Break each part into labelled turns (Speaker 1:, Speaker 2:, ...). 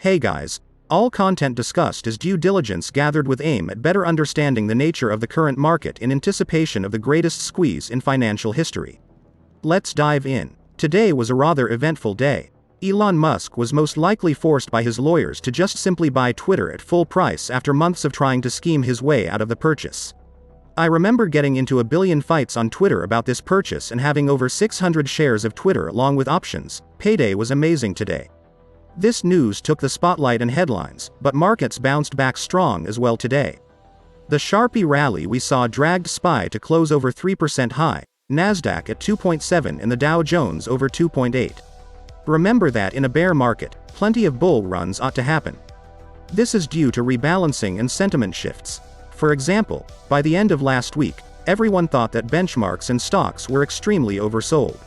Speaker 1: Hey guys, all content discussed is due diligence gathered with aim at better understanding the nature of the current market in anticipation of the greatest squeeze in financial history. Let's dive in. Today was a rather eventful day. Elon Musk was most likely forced by his lawyers to just simply buy Twitter at full price after months of trying to scheme his way out of the purchase. I remember getting into a billion fights on Twitter about this purchase and having over 600 shares of Twitter along with options. Payday was amazing today. This news took the spotlight and headlines, but markets bounced back strong as well today. The Sharpie rally we saw dragged SPY to close over 3% high, Nasdaq at 2.7 and the Dow Jones over 2.8. Remember that in a bear market, plenty of bull runs ought to happen. This is due to rebalancing and sentiment shifts. For example, by the end of last week, everyone thought that benchmarks and stocks were extremely oversold.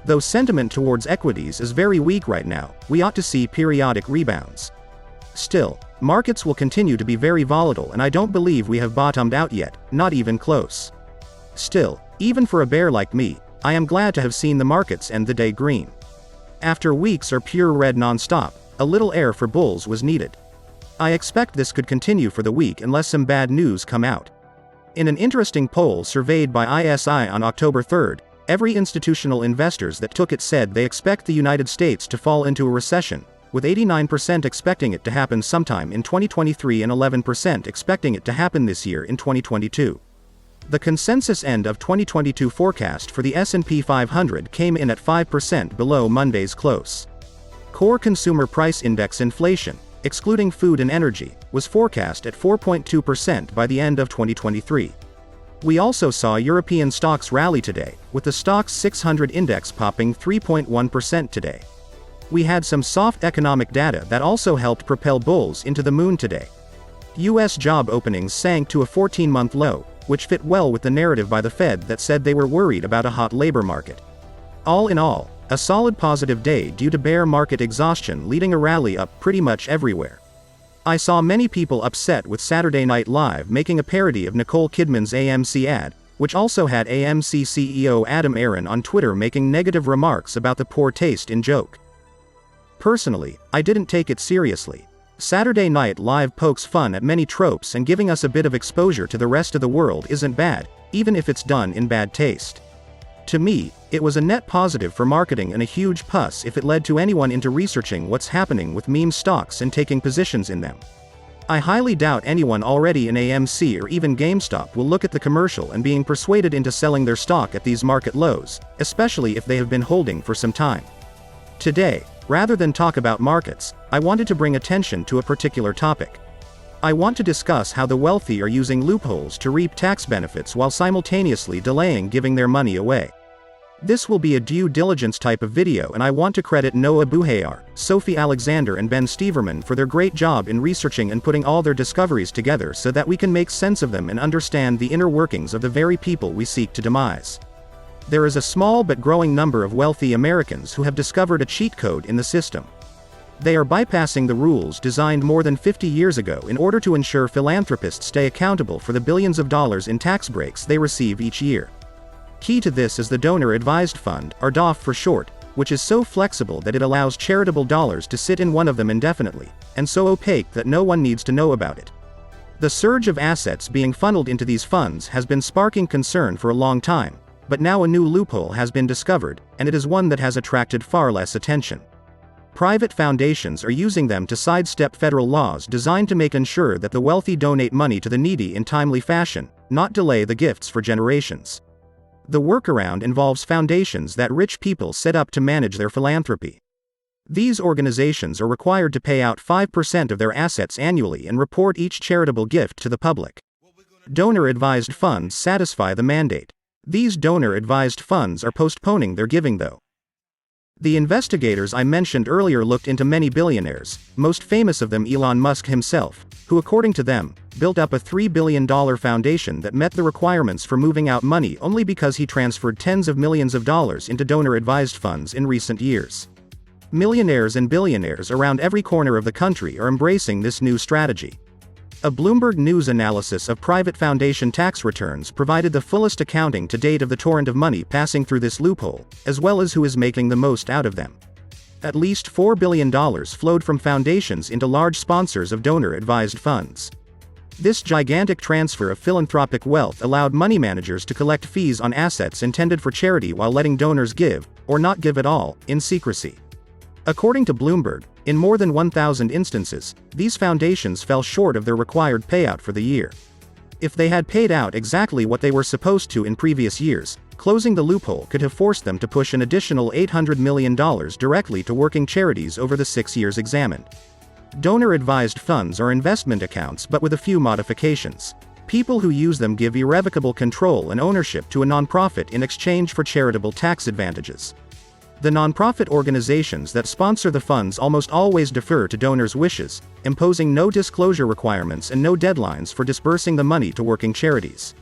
Speaker 1: Though sentiment towards equities is very weak right now, we ought to see periodic rebounds. Still, markets will continue to be very volatile and I don't believe we have bottomed out yet, not even close. Still, even for a bear like me, I am glad to have seen the markets end the day green. After weeks are pure red non-stop, a little air for bulls was needed. I expect this could continue for the week unless some bad news come out. In an interesting poll surveyed by ISI on October 3rd, every institutional investors that took it said they expect the United States to fall into a recession, with 89% expecting it to happen sometime in 2023 and 11% expecting it to happen this year in 2022. The consensus end of 2022 forecast for the S&P 500 came in at 5% below Monday's close. Core Consumer Price Index inflation, excluding food and energy, was forecast at 4.2% by the end of 2023. We also saw European stocks rally today, with the Stoxx 600 index popping 3.1% today. We had some soft economic data that also helped propel bulls into the moon today. U.S. job openings sank to a 14-month low, which fit well with the narrative by the Fed that said they were worried about a hot labor market. All in all, a solid positive day due to bear market exhaustion leading a rally up pretty much everywhere. I saw many people upset with Saturday Night Live making a parody of Nicole Kidman's AMC ad, which also had AMC CEO Adam Aron on Twitter making negative remarks about the poor taste in joke. Personally, I didn't take it seriously. Saturday Night Live pokes fun at many tropes and giving us a bit of exposure to the rest of the world isn't bad, even if it's done in bad taste. To me, it was a net positive for marketing and a huge plus if it led to anyone into researching what's happening with meme stocks and taking positions in them. I highly doubt anyone already in AMC or even GameStop will look at the commercial and being persuaded into selling their stock at these market lows, especially if they have been holding for some time. Today, rather than talk about markets, I wanted to bring attention to a particular topic. I want to discuss how the wealthy are using loopholes to reap tax benefits while simultaneously delaying giving their money away. This will be a due diligence type of video and I want to credit Noah Buhayar, Sophie Alexander and Ben Steverman for their great job in researching and putting all their discoveries together so that we can make sense of them and understand the inner workings of the very people we seek to demise. There is a small but growing number of wealthy Americans who have discovered a cheat code in the system. They are bypassing the rules designed more than 50 years ago in order to ensure philanthropists stay accountable for the billions of dollars in tax breaks they receive each year. Key to this is the Donor Advised Fund, or DAF for short, which is so flexible that it allows charitable dollars to sit in one of them indefinitely, and so opaque that no one needs to know about it. The surge of assets being funneled into these funds has been sparking concern for a long time, but now a new loophole has been discovered, and it is one that has attracted far less attention. Private foundations are using them to sidestep federal laws designed to make ensure that the wealthy donate money to the needy in timely fashion, not delay the gifts for generations. The workaround involves foundations that rich people set up to manage their philanthropy. These organizations are required to pay out 5% of their assets annually and report each charitable gift to the public. Donor-advised funds satisfy the mandate. These donor-advised funds are postponing their giving though. The investigators I mentioned earlier looked into many billionaires, most famous of them Elon Musk himself, who according to them, built up a $3 billion foundation that met the requirements for moving out money only because he transferred tens of millions of dollars into donor-advised funds in recent years. Millionaires and billionaires around every corner of the country are embracing this new strategy. A Bloomberg News analysis of private foundation tax returns provided the fullest accounting to date of the torrent of money passing through this loophole, as well as who is making the most out of them. At least $4 billion flowed from foundations into large sponsors of donor-advised funds. This gigantic transfer of philanthropic wealth allowed money managers to collect fees on assets intended for charity while letting donors give, or not give at all, in secrecy. According to Bloomberg, in more than 1,000 instances, these foundations fell short of their required payout for the year. If they had paid out exactly what they were supposed to in previous years, closing the loophole could have forced them to push an additional $800 million directly to working charities over the 6 years examined. Donor-advised funds are investment accounts but with a few modifications. People who use them give irrevocable control and ownership to a nonprofit in exchange for charitable tax advantages. The nonprofit organizations that sponsor the funds almost always defer to donors' wishes, imposing no disclosure requirements and no deadlines for disbursing the money to working charities.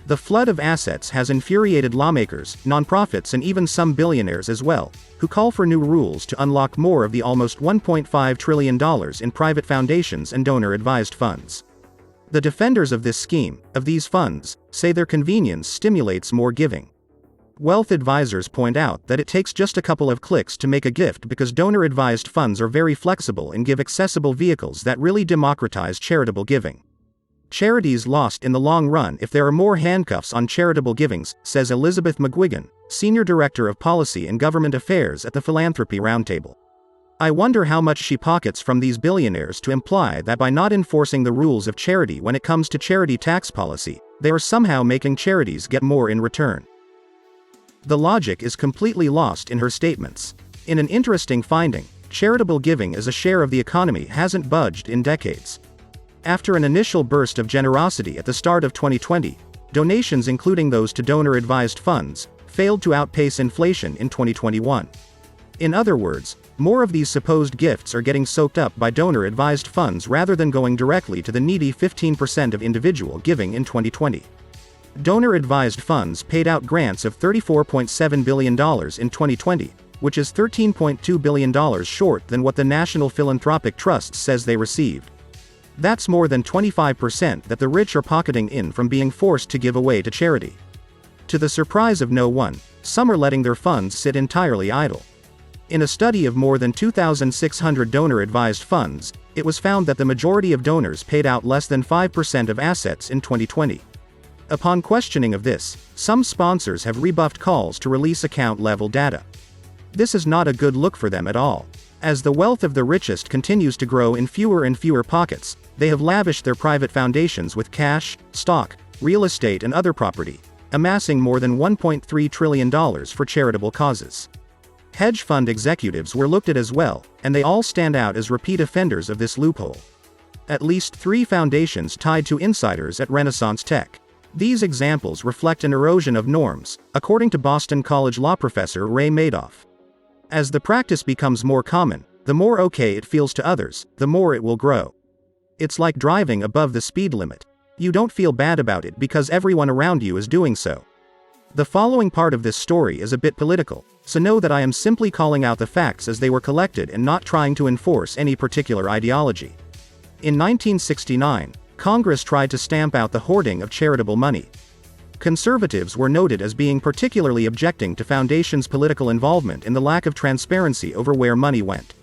Speaker 1: The flood of assets has infuriated lawmakers, nonprofits, and even some billionaires as well, who call for new rules to unlock more of the almost $1.5 trillion in private foundations and donor-advised funds. The defenders of this scheme, of these funds, say their convenience stimulates more giving. Wealth advisors point out that it takes just a couple of clicks to make a gift because donor-advised funds are very flexible and give accessible vehicles that really democratize charitable giving. Charities lost in the long run if there are more handcuffs on charitable givings, says Elizabeth McGuigan, Senior Director of Policy and Government Affairs at the Philanthropy Roundtable. I wonder how much she pockets from these billionaires to imply that by not enforcing the rules of charity when it comes to charity tax policy, they are somehow making charities get more in return. The logic is completely lost in her statements. In an interesting finding, charitable giving as a share of the economy hasn't budged in decades. After an initial burst of generosity at the start of 2020, donations, including those to donor-advised funds, failed to outpace inflation in 2021. In other words, more of these supposed gifts are getting soaked up by donor-advised funds rather than going directly to the needy 15% of individual giving in 2020. Donor-advised funds paid out grants of $34.7 billion in 2020, which is $13.2 billion short than what the National Philanthropic Trust says they received. That's more than 25% that the rich are pocketing in from being forced to give away to charity. To the surprise of no one, some are letting their funds sit entirely idle. In a study of more than 2,600 donor-advised funds, it was found that the majority of donors paid out less than 5% of assets in 2020. Upon questioning of this, some sponsors have rebuffed calls to release account-level data. This is not a good look for them at all. As the wealth of the richest continues to grow in fewer and fewer pockets, they have lavished their private foundations with cash, stock, real estate, and other property, amassing more than $1.3 trillion for charitable causes. Hedge fund executives were looked at as well, and they all stand out as repeat offenders of this loophole. At least 3 foundations tied to insiders at Renaissance Tech. These examples reflect an erosion of norms, according to Boston College law professor Ray Madoff. As the practice becomes more common, the more okay it feels to others, the more it will grow. It's like driving above the speed limit. You don't feel bad about it because everyone around you is doing so. The following part of this story is a bit political, so know that I am simply calling out the facts as they were collected and not trying to enforce any particular ideology. In 1969, Congress tried to stamp out the hoarding of charitable money. Conservatives were noted as being particularly objecting to foundations' political involvement and the lack of transparency over where money went.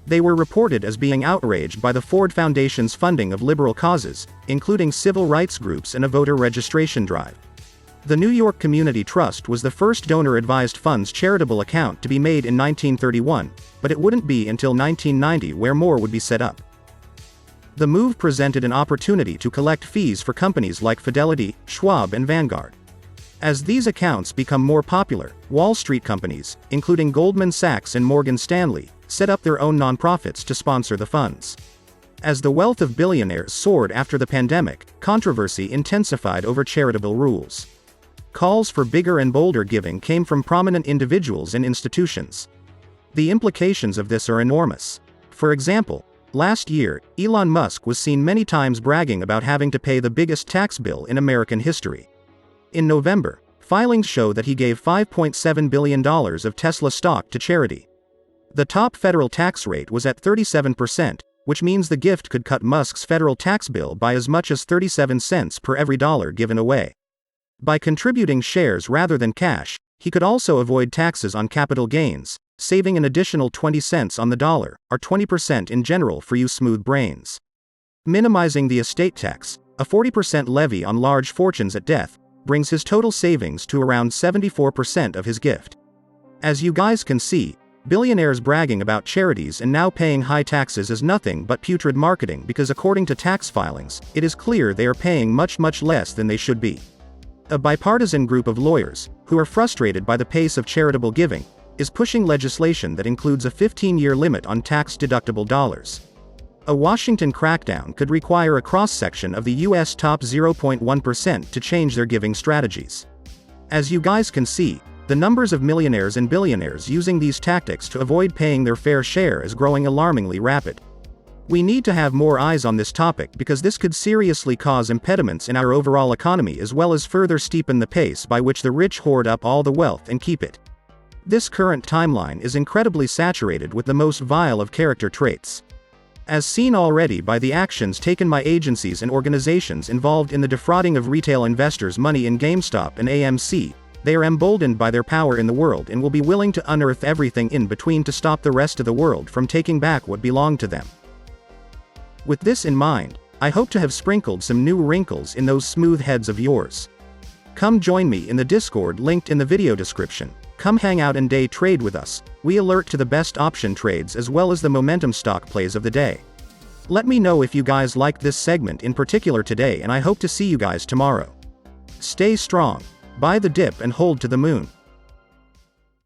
Speaker 1: They were reported as being outraged by the Ford Foundation's funding of liberal causes, including civil rights groups and a voter registration drive. The New York Community Trust was the first donor-advised funds charitable account to be made in 1931, but it wouldn't be until 1990 where more would be set up. The move presented an opportunity to collect fees for companies like Fidelity, Schwab, and Vanguard. As these accounts become more popular, Wall Street companies, including Goldman Sachs and Morgan Stanley, set up their own nonprofits to sponsor the funds. As the wealth of billionaires soared after the pandemic, controversy intensified over charitable rules. Calls for bigger and bolder giving came from prominent individuals and institutions. The implications of this are enormous. For example, last year, Elon Musk was seen many times bragging about having to pay the biggest tax bill in American history. In November, filings show that he gave $5.7 billion of Tesla stock to charity. The top federal tax rate was at 37%, which means the gift could cut Musk's federal tax bill by as much as 37 cents per every dollar given away. By contributing shares rather than cash, he could also avoid taxes on capital gains, saving an additional 20 cents on the dollar, or 20% in general for you smooth brains. Minimizing the estate tax, a 40% levy on large fortunes at death, brings his total savings to around 74% of his gift. As you guys can see, billionaires bragging about charities and now paying high taxes is nothing but putrid marketing, because according to tax filings, it is clear they are paying much less than they should be. A bipartisan group of lawyers, who are frustrated by the pace of charitable giving, is pushing legislation that includes a 15-year limit on tax-deductible dollars. A Washington crackdown could require a cross-section of the U.S. top 0.1% to change their giving strategies. As you guys can see, the numbers of millionaires and billionaires using these tactics to avoid paying their fair share is growing alarmingly rapid. We need to have more eyes on this topic, because this could seriously cause impediments in our overall economy, as well as further steepen the pace by which the rich hoard up all the wealth and keep it. This current timeline is incredibly saturated with the most vile of character traits. As seen already by the actions taken by agencies and organizations involved in the defrauding of retail investors' money in GameStop and AMC, they are emboldened by their power in the world and will be willing to unearth everything in between to stop the rest of the world from taking back what belonged to them. With this in mind, I hope to have sprinkled some new wrinkles in those smooth heads of yours. Come join me in the Discord linked in the video description. Come hang out and day trade with us. We alert to the best option trades as well as the momentum stock plays of the day. Let me know if you guys liked this segment in particular today, and I hope to see you guys tomorrow. Stay strong, buy the dip and hold to the moon.